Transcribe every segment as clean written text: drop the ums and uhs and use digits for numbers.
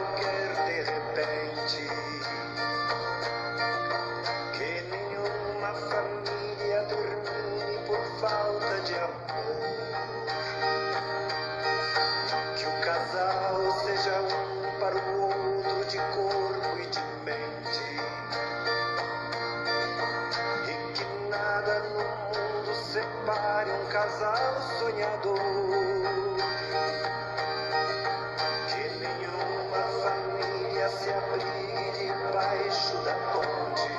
qualquer de repente, que nenhuma família termine por falta de amor, que o casal seja um para o outro de corpo e de mente, e que nada no mundo separe um casal sonhador. Se abrigue debaixo da ponte,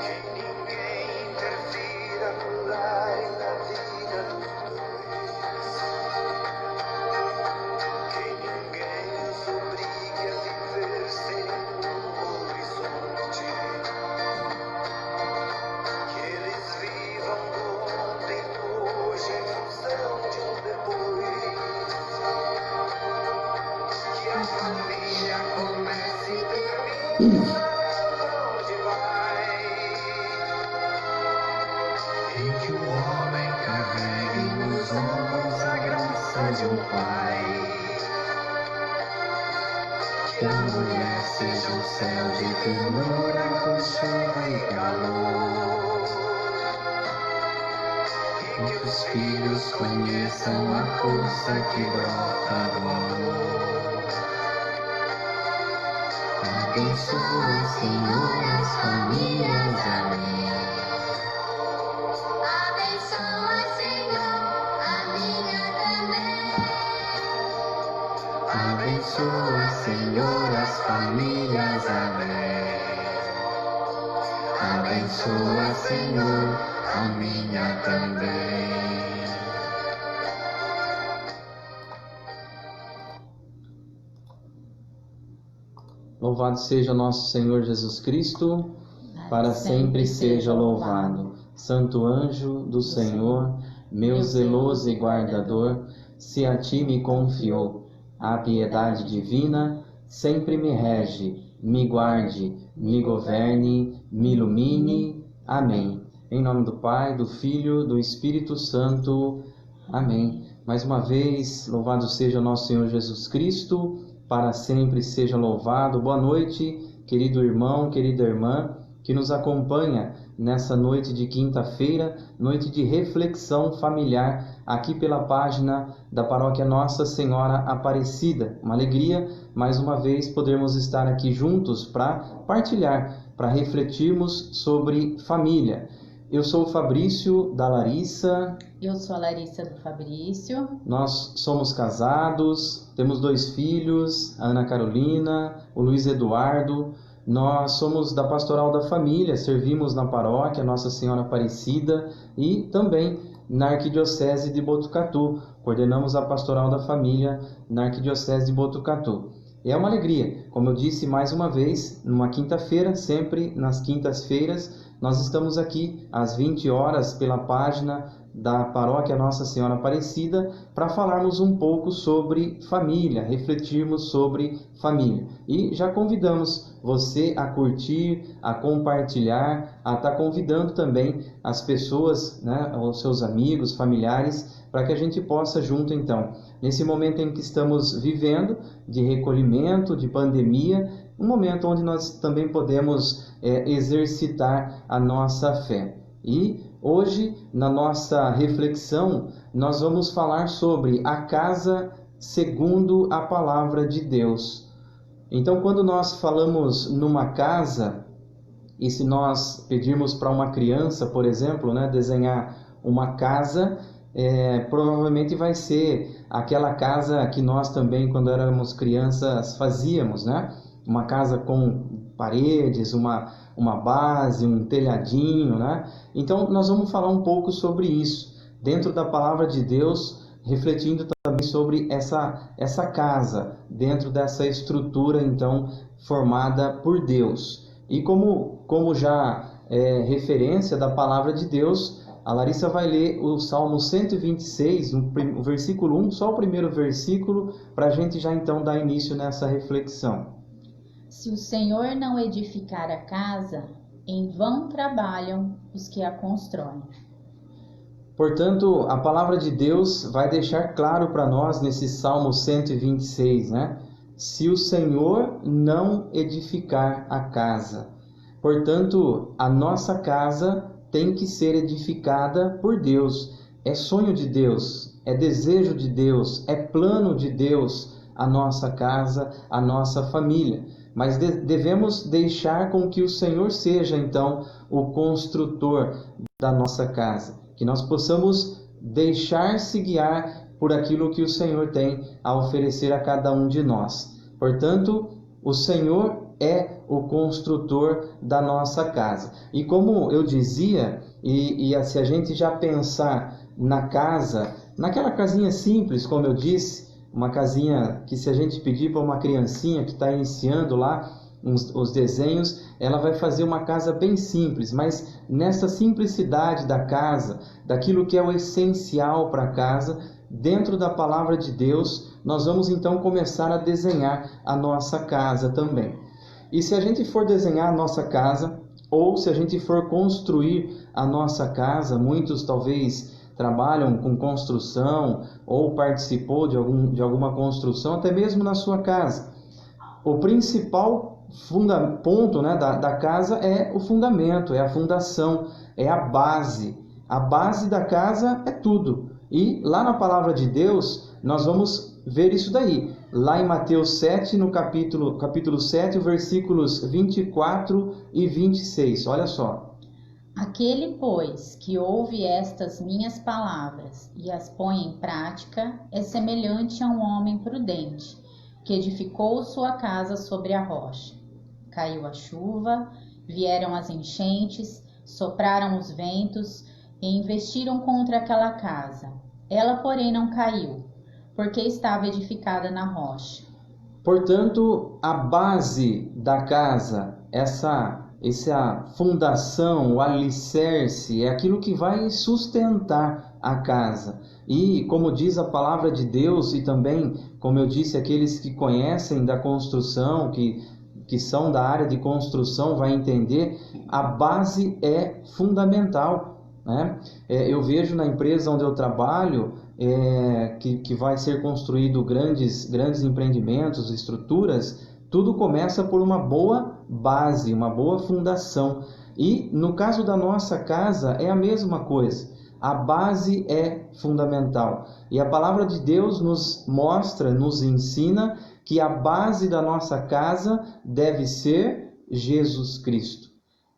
que ninguém interfira no lar e na vida dos dois, que ninguém os obrigue a viver sem um horizonte, que eles vivam do ontem no hoje em função de um depois. Que a família comece e termine onde vai, e que o homem carregue nos ombros a graça de um pai, que a mulher seja um céu de ternura com chuva e calor, e que os filhos conheçam a força que brota do amor. Abençoa, Senhor, as famílias, amém. Abençoa, Senhor, a minha também. Abençoa, Senhor, as famílias, amém. Abençoa, Senhor, a minha também. Louvado seja nosso Senhor Jesus Cristo, para sempre seja louvado. Santo anjo do Senhor, meu zeloso e guardador, se a ti me confiou a piedade divina, sempre me rege, me guarde, me governe, me ilumine. Amém. Em nome do Pai, do Filho, do Espírito Santo. Amém. Mais uma vez, louvado seja nosso Senhor Jesus Cristo, para sempre seja louvado. Boa noite, querido irmão, querida irmã, que nos acompanha nessa noite de quinta-feira, noite de reflexão familiar, aqui pela página da Paróquia Nossa Senhora Aparecida. Uma alegria, mais uma vez, podermos estar aqui juntos para partilhar, para refletirmos sobre família. Eu sou o Fabrício, da Larissa. Eu sou a Larissa do Fabrício. Nós somos casados, temos 2 filhos, a Ana Carolina, o Luiz Eduardo. Nós somos da Pastoral da Família, servimos na paróquia Nossa Senhora Aparecida e também na Arquidiocese de Botucatu. Coordenamos a Pastoral da Família na Arquidiocese de Botucatu. É uma alegria, como eu disse mais uma vez, numa quinta-feira, sempre nas quintas-feiras, nós estamos aqui às 20 horas pela página da Paróquia Nossa Senhora Aparecida para falarmos um pouco sobre família, refletirmos sobre família. E já convidamos você a curtir, a compartilhar, a estar convidando também as pessoas, né, os seus amigos, familiares, para que a gente possa junto então, nesse momento em que estamos vivendo, de recolhimento, de pandemia, um momento onde nós também podemos exercitar a nossa fé. E hoje, na nossa reflexão, nós vamos falar sobre a casa segundo a palavra de Deus. Então, quando nós falamos numa casa, e se nós pedirmos para uma criança, por exemplo, né, desenhar uma casa, provavelmente vai ser aquela casa que nós também, quando éramos crianças, fazíamos, né? Uma casa com paredes, uma base, um telhadinho, né? Então, nós vamos falar um pouco sobre isso, dentro da palavra de Deus, refletindo também sobre essa casa, dentro dessa estrutura, então, formada por Deus. E como já é referência da palavra de Deus, a Larissa vai ler o Salmo 126, o versículo 1, só o primeiro versículo, para a gente já então dar início nessa reflexão. Se o Senhor não edificar a casa, em vão trabalham os que a constroem. Portanto, a palavra de Deus vai deixar claro para nós nesse Salmo 126, né? Se o Senhor não edificar a casa. Portanto, a nossa casa tem que ser edificada por Deus. É sonho de Deus, é desejo de Deus, é plano de Deus a nossa casa, a nossa família. Mas devemos deixar com que o Senhor seja, então, o construtor da nossa casa. Que nós possamos deixar-se guiar por aquilo que o Senhor tem a oferecer a cada um de nós. Portanto, o Senhor é o construtor da nossa casa. E como eu dizia, se a gente já pensar na casa, naquela casinha simples, como eu disse, uma casinha que se a gente pedir para uma criancinha que está iniciando lá os desenhos, ela vai fazer uma casa bem simples, mas nessa simplicidade da casa, daquilo que é o essencial para a casa, dentro da palavra de Deus, nós vamos então começar a desenhar a nossa casa também. E se a gente for desenhar a nossa casa, ou se a gente for construir a nossa casa, muitos talvez trabalham com construção ou participou de alguma construção, até mesmo na sua casa. O principal ponto, né, da casa é o fundamento, é a fundação, é a base. A base da casa é tudo. E lá na palavra de Deus, nós vamos ver isso daí. Lá em Mateus 7, no capítulo 7, versículos 24 e 26. Olha só. Aquele, pois, que ouve estas minhas palavras e as põe em prática, é semelhante a um homem prudente, que edificou sua casa sobre a rocha. Caiu a chuva, vieram as enchentes, sopraram os ventos e investiram contra aquela casa. Ela, porém, não caiu, porque estava edificada na rocha. Portanto, a base da casa, essa fundação, o alicerce, é aquilo que vai sustentar a casa. E, como diz a palavra de Deus, e também, como eu disse, aqueles que conhecem da construção, que são da área de construção, vai entender, a base é fundamental, né? Eu vejo na empresa onde eu trabalho, que vai ser construído grandes empreendimentos, estruturas. Tudo começa por uma boa base, uma boa fundação. E no caso da nossa casa é a mesma coisa. A base é fundamental. E a palavra de Deus nos mostra, nos ensina que a base da nossa casa deve ser Jesus Cristo.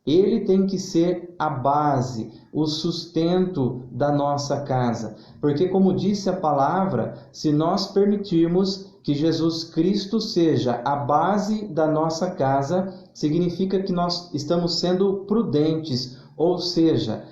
Ele tem que ser a base, o sustento da nossa casa. Porque, como disse a palavra, se nós permitirmos que Jesus Cristo seja a base da nossa casa, significa que nós estamos sendo prudentes. Ou seja,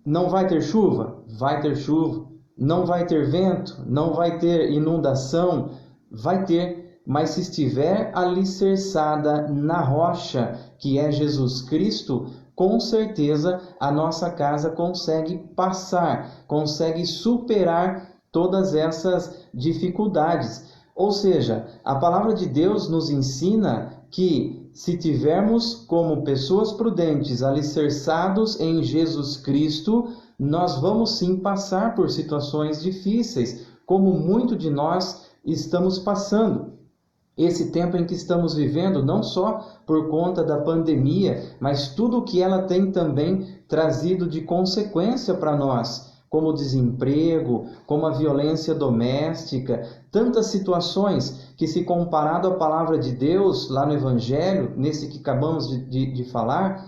não vai ter chuva? Vai ter chuva. Não vai ter vento? Não vai ter inundação? Vai ter. Mas se estiver alicerçada na rocha, que é Jesus Cristo, com certeza a nossa casa consegue passar, consegue superar todas essas dificuldades. Ou seja, a palavra de Deus nos ensina que se tivermos como pessoas prudentes, alicerçados em Jesus Cristo, nós vamos sim passar por situações difíceis, como muito de nós estamos passando. Esse tempo em que estamos vivendo, não só por conta da pandemia, mas tudo o que ela tem também trazido de consequência para nós, como o desemprego, como a violência doméstica, tantas situações que, se comparado à palavra de Deus, lá no Evangelho, nesse que acabamos de falar,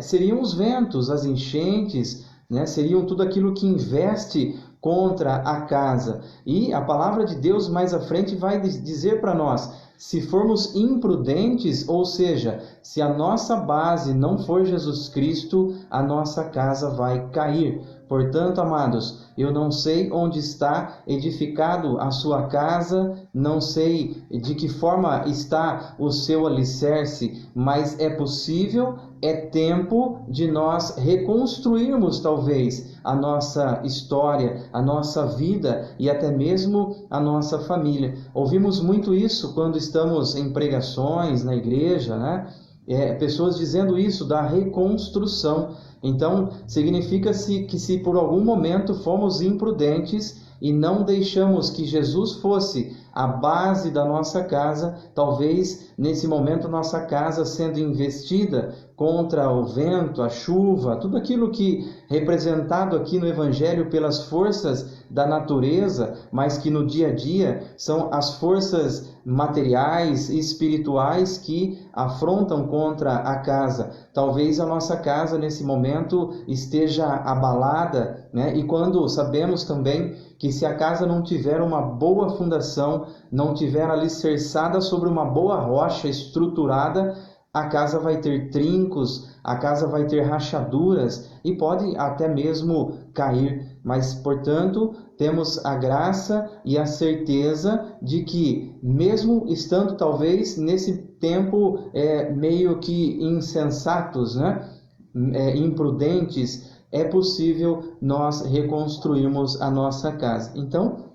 seriam os ventos, as enchentes, né? Seriam tudo aquilo que investe contra a casa. E a palavra de Deus mais à frente vai dizer para nós, se formos imprudentes, ou seja, se a nossa base não for Jesus Cristo, a nossa casa vai cair. Portanto, amados, eu não sei onde está edificado a sua casa, não sei de que forma está o seu alicerce, mas é possível, é tempo de nós reconstruirmos talvez a nossa história, a nossa vida e até mesmo a nossa família. Ouvimos muito isso quando estamos em pregações na igreja, né? Pessoas dizendo isso da reconstrução. Então, significa-se que se por algum momento fomos imprudentes e não deixamos que Jesus fosse a base da nossa casa, talvez nesse momento nossa casa sendo investida contra o vento, a chuva, tudo aquilo que representado aqui no Evangelho pelas forças da natureza, mas que no dia a dia são as forças materiais e espirituais que afrontam contra a casa. Talvez a nossa casa nesse momento esteja abalada, né? E quando sabemos também que se a casa não tiver uma boa fundação, não tiver alicerçada sobre uma boa rocha estruturada, a casa vai ter trincos, a casa vai ter rachaduras e pode até mesmo cair. Mas, portanto, temos a graça e a certeza de que, mesmo estando talvez nesse tempo meio que insensatos, né? Imprudentes, é possível nós reconstruirmos a nossa casa. Então,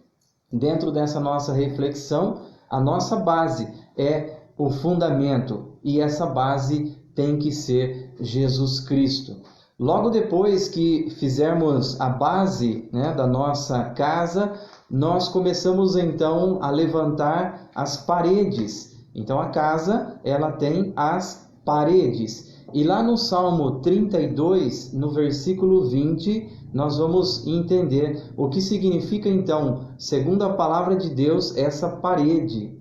dentro dessa nossa reflexão, a nossa base é o fundamento e essa base tem que ser Jesus Cristo. Logo depois que fizermos a base, né, da nossa casa, nós começamos então a levantar as paredes. Então a casa, ela tem as paredes. E lá no Salmo 32, no versículo 20, nós vamos entender o que significa então, segundo a palavra de Deus, essa parede.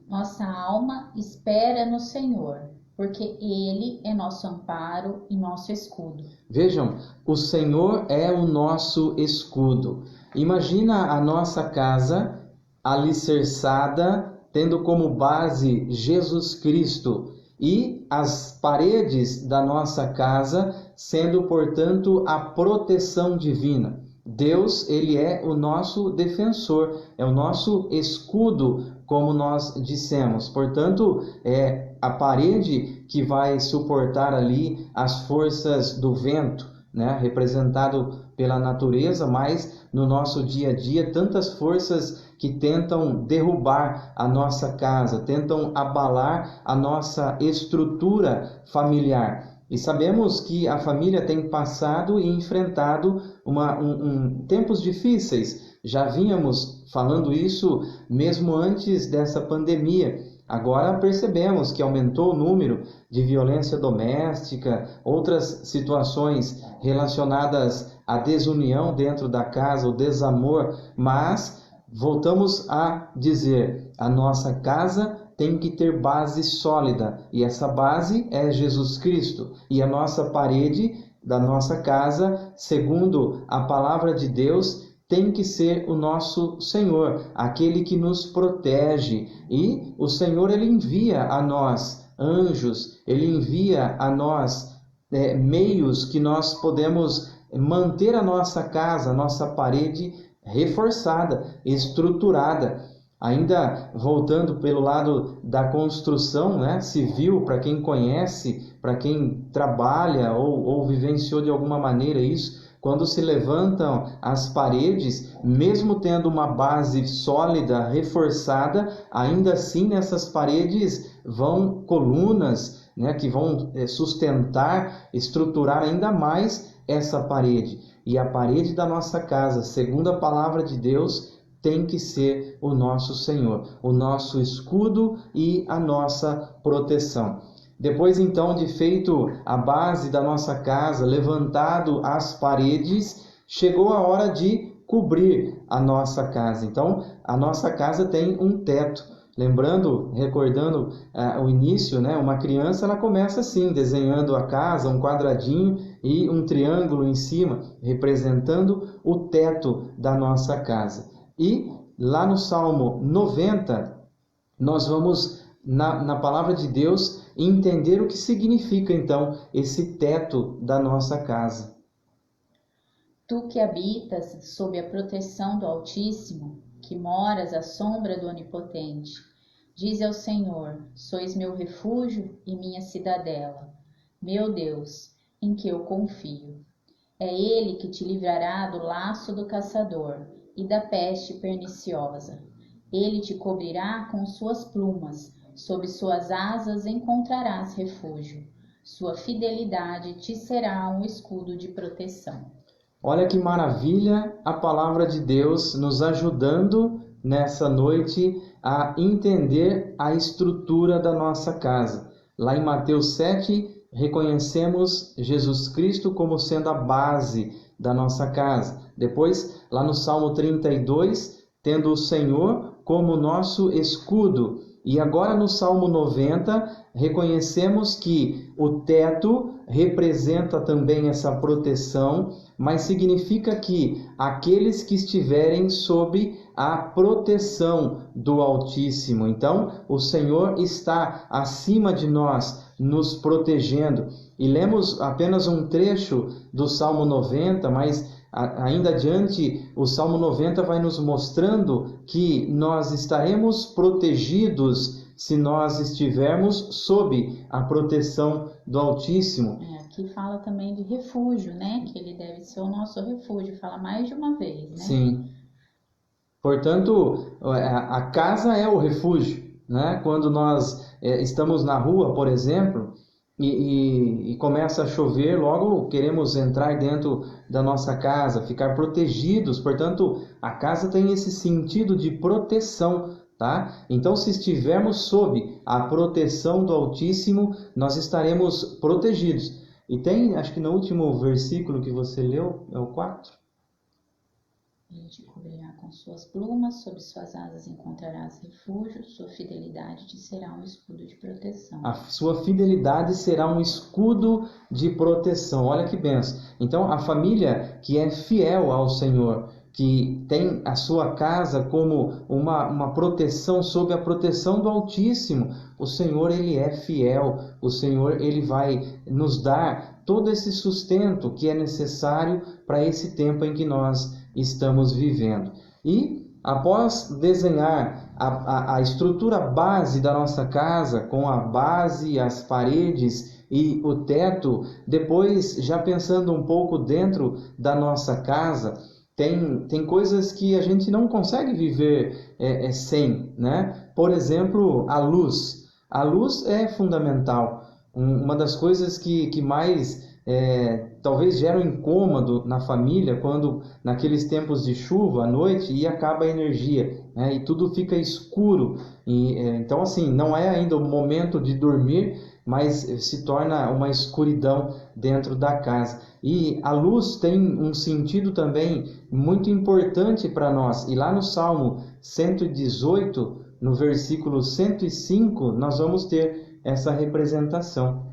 Nossa alma espera no Senhor, porque Ele é nosso amparo e nosso escudo. Vejam, o Senhor é o nosso escudo. Imagina a nossa casa alicerçada, tendo como base Jesus Cristo, e as paredes da nossa casa sendo, portanto, a proteção divina. Deus, ele é o nosso defensor, é o nosso escudo, como nós dissemos. Portanto, é a parede que vai suportar ali as forças do vento, né? Representado pela natureza, mas no nosso dia a dia, tantas forças que tentam derrubar a nossa casa, tentam abalar a nossa estrutura familiar. E sabemos que a família tem passado e enfrentado tempos difíceis. Já vínhamos falando isso mesmo antes dessa pandemia. Agora percebemos que aumentou o número de violência doméstica, outras situações relacionadas à desunião dentro da casa, o desamor, mas voltamos a dizer, a nossa casa tem que ter base sólida, e essa base é Jesus Cristo. E a nossa parede da nossa casa, segundo a palavra de Deus, tem que ser o nosso Senhor, aquele que nos protege. E o Senhor, ele envia a nós anjos, ele envia a nós meios que nós podemos manter a nossa casa, a nossa parede reforçada, estruturada. Ainda voltando pelo lado da construção, né, civil, para quem conhece, para quem trabalha ou vivenciou de alguma maneira isso, quando se levantam as paredes, mesmo tendo uma base sólida, reforçada, ainda assim nessas paredes vão colunas, né, que vão sustentar, estruturar ainda mais essa parede. E a parede da nossa casa, segundo a palavra de Deus, tem que ser o nosso Senhor, o nosso escudo e a nossa proteção. Depois então de feito a base da nossa casa, levantado as paredes, chegou a hora de cobrir a nossa casa. Então a nossa casa tem um teto. Lembrando, recordando o início, né? Uma criança ela começa assim, desenhando a casa, um quadradinho e um triângulo em cima, representando o teto da nossa casa. E lá no Salmo 90, nós vamos, na palavra de Deus, entender o que significa, então, esse teto da nossa casa. Tu que habitas sob a proteção do Altíssimo, que moras à sombra do Onipotente, dize ao Senhor, sois meu refúgio e minha cidadela, meu Deus, em que eu confio. É Ele que te livrará do laço do caçador e da peste perniciosa. Ele te cobrirá com suas plumas, sob suas asas encontrarás refúgio. Sua fidelidade te será um escudo de proteção. Olha que maravilha a palavra de Deus nos ajudando nessa noite a entender a estrutura da nossa casa. Lá em Mateus 7, reconhecemos Jesus Cristo como sendo a base da nossa casa. Depois, lá no Salmo 32, tendo o Senhor como nosso escudo. E agora no Salmo 90, reconhecemos que o teto representa também essa proteção, mas significa que aqueles que estiverem sob a proteção do Altíssimo. Então, o Senhor está acima de nós, nos protegendo. E lemos apenas um trecho do Salmo 90, mas ainda adiante, o Salmo 90 vai nos mostrando que nós estaremos protegidos se nós estivermos sob a proteção do Altíssimo. Aqui fala também de refúgio, né? Que ele deve ser o nosso refúgio. Fala mais de uma vez, né? Sim. Portanto, a casa é o refúgio, né? Quando nós estamos na rua, por exemplo, e começa a chover, logo queremos entrar dentro da nossa casa, ficar protegidos. Portanto, a casa tem esse sentido de proteção, tá? Então, se estivermos sob a proteção do Altíssimo, nós estaremos protegidos. E tem, acho que no último versículo que você leu, é o 4. Ele te cobrirá com suas plumas, sob suas asas encontrarás refúgio, sua fidelidade te será um escudo de proteção. A sua fidelidade será um escudo de proteção. Olha que benção. Então, a família que é fiel ao Senhor, que tem a sua casa como uma proteção, sob a proteção do Altíssimo, o Senhor, Ele é fiel. O Senhor, Ele vai nos dar todo esse sustento que é necessário para esse tempo em que nós estamos vivendo. E após desenhar a estrutura base da nossa casa, com a base, as paredes e o teto, depois já pensando um pouco dentro da nossa casa, tem coisas que a gente não consegue viver sem, né? Por exemplo, a luz. A luz é fundamental. Uma das coisas que mais talvez gera um incômodo na família, quando naqueles tempos de chuva à noite e acaba a energia, né? E tudo fica escuro. Então, assim, não é ainda o momento de dormir, mas se torna uma escuridão dentro da casa. E a luz tem um sentido também muito importante para nós. E lá no Salmo 118, no versículo 105, nós vamos ter essa representação.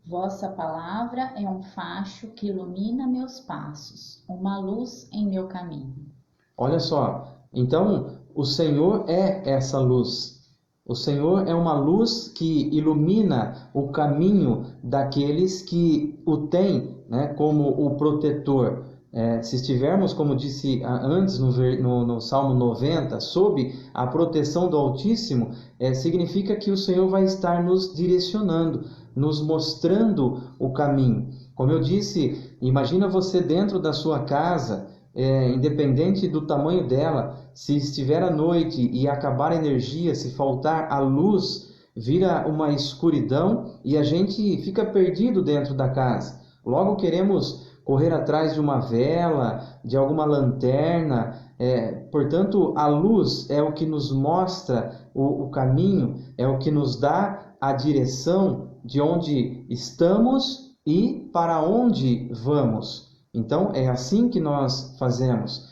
Vossa palavra é um facho que ilumina meus passos, uma luz em meu caminho. Olha só, então o Senhor é essa luz. O Senhor é uma luz que ilumina o caminho daqueles que o têm, né, como o protetor. Se estivermos, como disse antes no Salmo 90, sob a proteção do Altíssimo, significa que o Senhor vai estar nos direcionando, nos mostrando o caminho. Como eu disse, imagina você dentro da sua casa, independente do tamanho dela, se estiver à noite e acabar a energia, se faltar a luz, vira uma escuridão e a gente fica perdido dentro da casa. Logo queremos correr atrás de uma vela, de alguma lanterna. Portanto, a luz é o que nos mostra o caminho, é o que nos dá a direção de onde estamos e para onde vamos. Então, é assim que nós fazemos.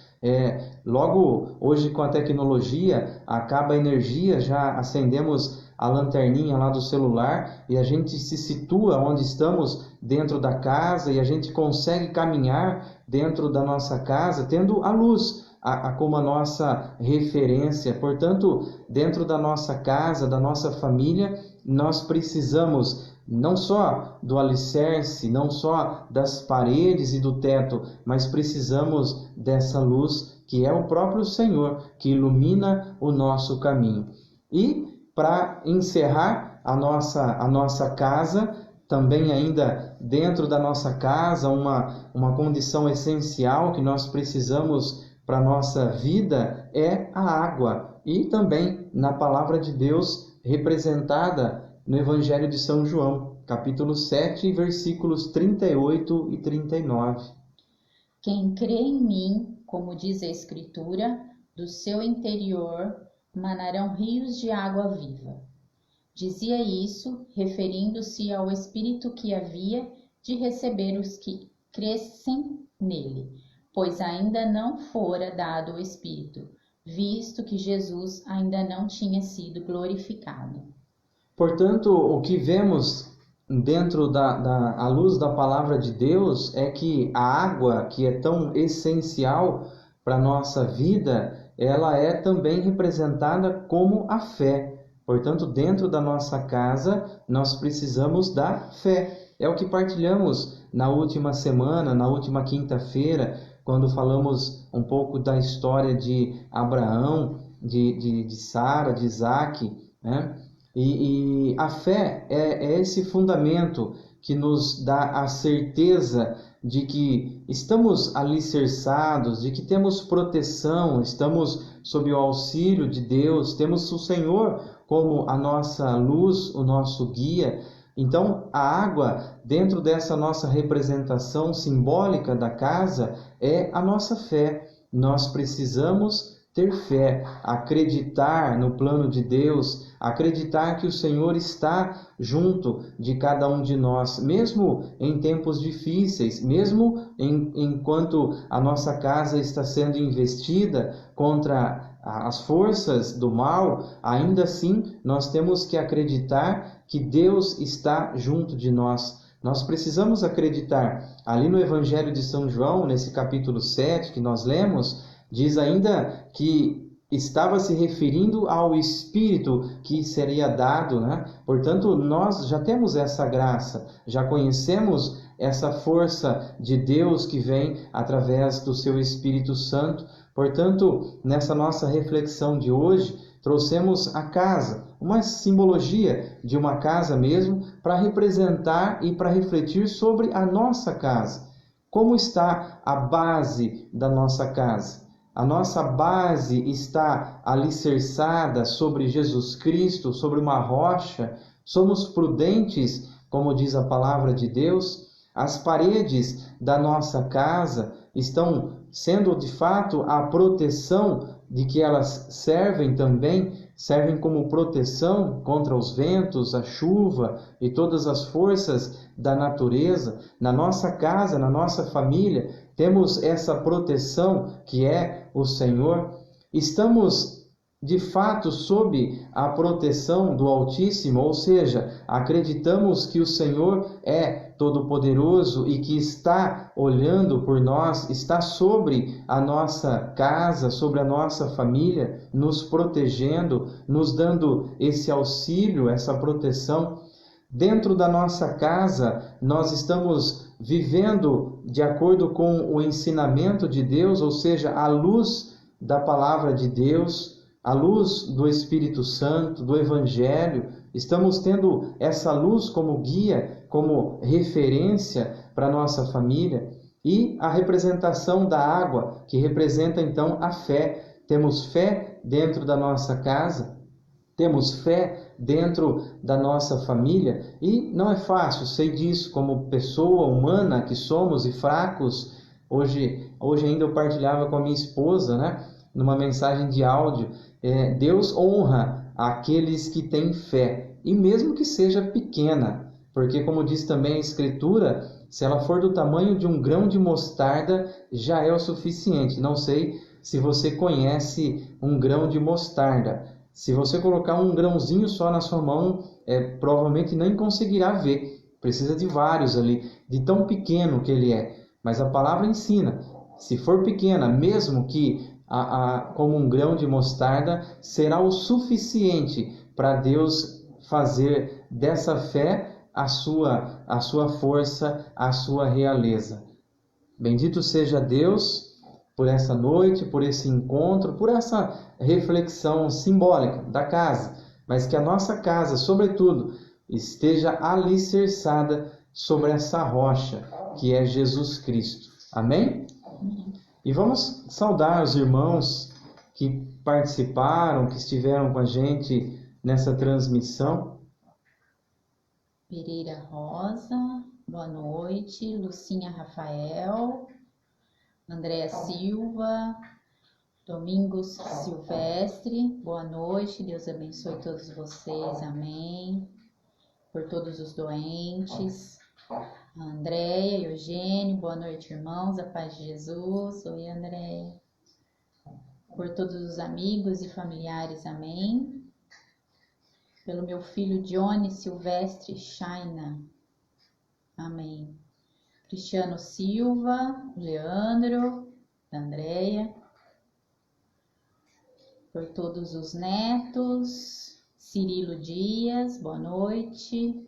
Logo, hoje com a tecnologia, acaba a energia, já acendemos a lanterninha lá do celular e a gente se situa onde estamos dentro da casa e a gente consegue caminhar dentro da nossa casa tendo a luz como a nossa referência. Portanto, dentro da nossa casa, da nossa família, nós precisamos não só do alicerce, não só das paredes e do teto, mas precisamos dessa luz que é o próprio Senhor, que ilumina o nosso caminho. E para encerrar a nossa casa, também ainda dentro da nossa casa, uma condição essencial que nós precisamos para a nossa vida é a água. E também na palavra de Deus representada no Evangelho de São João, capítulo 7, versículos 38 e 39. Quem crê em mim, como diz a Escritura, do seu interior manarão rios de água viva. Dizia isso, referindo-se ao Espírito que havia de receber os que crescem nele, pois ainda não fora dado o Espírito, visto que Jesus ainda não tinha sido glorificado. Portanto, o que vemos dentro à luz da palavra de Deus é que a água, que é tão essencial para a nossa vida, ela é também representada como a fé. Portanto, dentro da nossa casa, nós precisamos da fé. É o que partilhamos na última semana, na última quinta-feira, quando falamos um pouco da história de Abraão, de Sara, de Isaac, né? E a fé é esse fundamento que nos dá a certeza de que estamos alicerçados, de que temos proteção, estamos sob o auxílio de Deus, temos o Senhor como a nossa luz, o nosso guia. Então, a água, dentro dessa nossa representação simbólica da casa, é a nossa fé. Nós precisamos ter fé, acreditar no plano de Deus, acreditar que o Senhor está junto de cada um de nós, mesmo em tempos difíceis, mesmo enquanto a nossa casa está sendo investida contra as forças do mal, ainda assim nós temos que acreditar que Deus está junto de nós. Nós precisamos acreditar. Ali no Evangelho de São João, nesse capítulo 7 que nós lemos, diz ainda que estava se referindo ao Espírito que seria dado, né? Portanto, nós já temos essa graça, já conhecemos essa força de Deus que vem através do seu Espírito Santo. Portanto, nessa nossa reflexão de hoje, trouxemos a casa, uma simbologia de uma casa mesmo, para representar e para refletir sobre a nossa casa. Como está a base da nossa casa? A nossa base está alicerçada sobre Jesus Cristo, sobre uma rocha. Somos prudentes, como diz a palavra de Deus. As paredes da nossa casa estão sendo de fato a proteção de que elas servem também, servem como proteção contra os ventos, a chuva e todas as forças da natureza. Na nossa casa, na nossa família, temos essa proteção que é o Senhor. Estamos de fato sob a proteção do Altíssimo, ou seja, acreditamos que o Senhor é todo-poderoso e que está olhando por nós, está sobre a nossa casa, sobre a nossa família, nos protegendo, nos dando esse auxílio, essa proteção. Dentro da nossa casa, nós estamos vivendo de acordo com o ensinamento de Deus, ou seja, a luz da palavra de Deus, a luz do Espírito Santo, do Evangelho. Estamos tendo essa luz como guia, como referência para a nossa família. E a representação da água, que representa então a fé. Temos fé dentro da nossa casa, temos fé dentro da nossa família, e não é fácil, sei disso, como pessoa humana que somos e fracos. Hoje ainda eu partilhava com a minha esposa, né, numa mensagem de áudio, Deus honra aqueles que têm fé, e mesmo que seja pequena, porque como diz também a Escritura, se ela for do tamanho de um grão de mostarda, já é o suficiente. Não sei se você conhece um grão de mostarda. Se você colocar um grãozinho só na sua mão, provavelmente nem conseguirá ver. Precisa de vários ali, de tão pequeno que ele é. Mas a palavra ensina, se for pequena, mesmo que como um grão de mostarda, será o suficiente para Deus fazer dessa fé a sua força, a sua realeza. Bendito seja Deus por essa noite, por esse encontro, por essa reflexão simbólica da casa, mas que a nossa casa, sobretudo, esteja alicerçada sobre essa rocha que é Jesus Cristo. Amém? E vamos saudar os irmãos que participaram, que estiveram com a gente nessa transmissão. Pereira Rosa, boa noite. Lucinha Rafael, Andréa Silva, Domingos Silvestre, boa noite. Deus abençoe todos vocês, amém. Por todos os doentes. Andréia, Eugênio, boa noite, irmãos, a paz de Jesus. Oi, Andréia. Por todos os amigos e familiares, amém. Pelo meu filho Johnny Silvestre Chaina, amém. Cristiano Silva, Leandro, Andréia. Por todos os netos, Cirilo Dias, boa noite.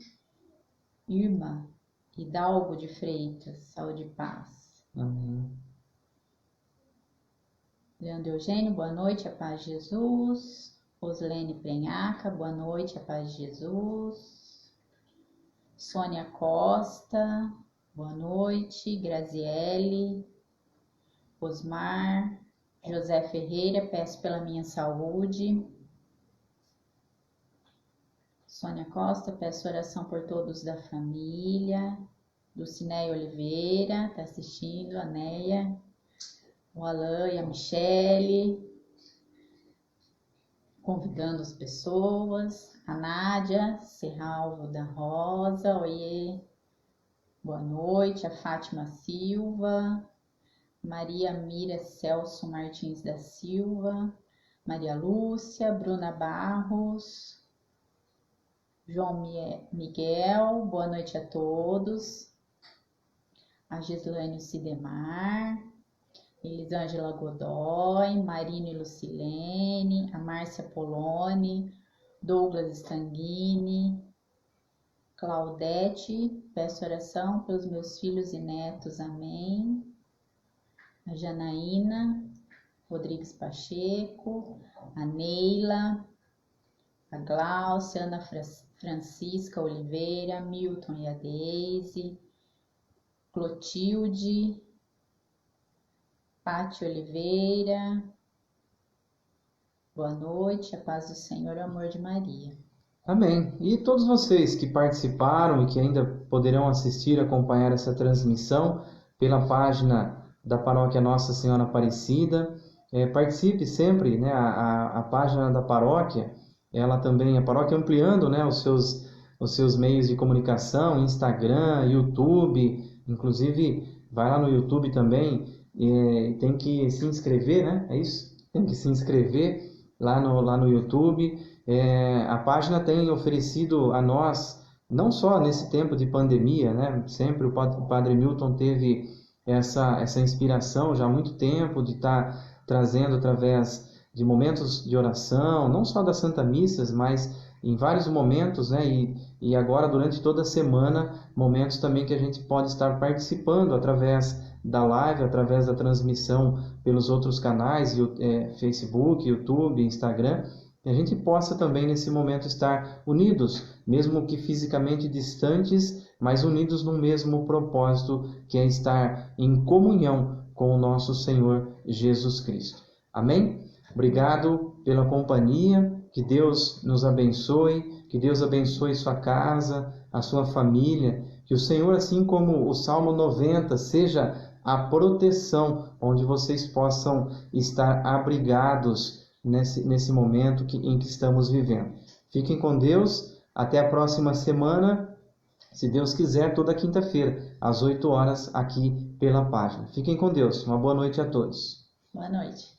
Irma Hidalgo de Freitas, saúde e paz. Amém. Leandro Eugênio, boa noite, a paz de Jesus. Roslene Prenhaca, boa noite, a paz de Jesus. Sônia Costa, boa noite. Graziele, Osmar, José Ferreira, peço pela minha saúde. Sônia Costa, peço oração por todos da família. Lucinéia Oliveira, está assistindo, a Neia, o Alain e a Michele. Convidando as pessoas, a Nádia Serralvo da Rosa, oiê, boa noite, a Fátima Silva, Maria Mira Celso Martins da Silva, Maria Lúcia, Bruna Barros, João Miguel, boa noite a todos, a Gislaine Sidemar, Elisângela Godoy, Marina e Lucilene, a Márcia Poloni, Douglas Stanguini, Claudete, peço oração pelos meus filhos e netos, amém. A Janaína Rodrigues Pacheco, a Neila, a Gláucia, Ana Francisca Oliveira, Milton e a Deise, Clotilde, Pati Oliveira, boa noite, a paz do Senhor e o amor de Maria. Amém. E todos vocês que participaram e que ainda poderão assistir, acompanhar essa transmissão pela página da Paróquia Nossa Senhora Aparecida, participe sempre, né? A página da paróquia, ela também, a paróquia ampliando, né, os seus meios de comunicação, Instagram, YouTube, inclusive vai lá no YouTube também. Tem que se inscrever, né? É isso? Tem que se inscrever lá no YouTube. A página tem oferecido a nós, não só nesse tempo de pandemia, né? Sempre o Padre Milton teve essa inspiração já há muito tempo de estar trazendo através de momentos de oração, não só das Santa Missas, mas em vários momentos, né? E agora durante toda a semana, momentos também que a gente pode estar participando através da live, através da transmissão pelos outros canais, Facebook, YouTube, Instagram, e a gente possa também nesse momento estar unidos, mesmo que fisicamente distantes, mas unidos no mesmo propósito, que é estar em comunhão com o nosso Senhor Jesus Cristo. Amém? Obrigado pela companhia, que Deus nos abençoe, que Deus abençoe sua casa, a sua família, que o Senhor, assim como o Salmo 90, seja a proteção onde vocês possam estar abrigados nesse momento em que estamos vivendo. Fiquem com Deus, até a próxima semana, se Deus quiser, toda quinta-feira, às 8 horas, aqui pela página. Fiquem com Deus, uma boa noite a todos. Boa noite.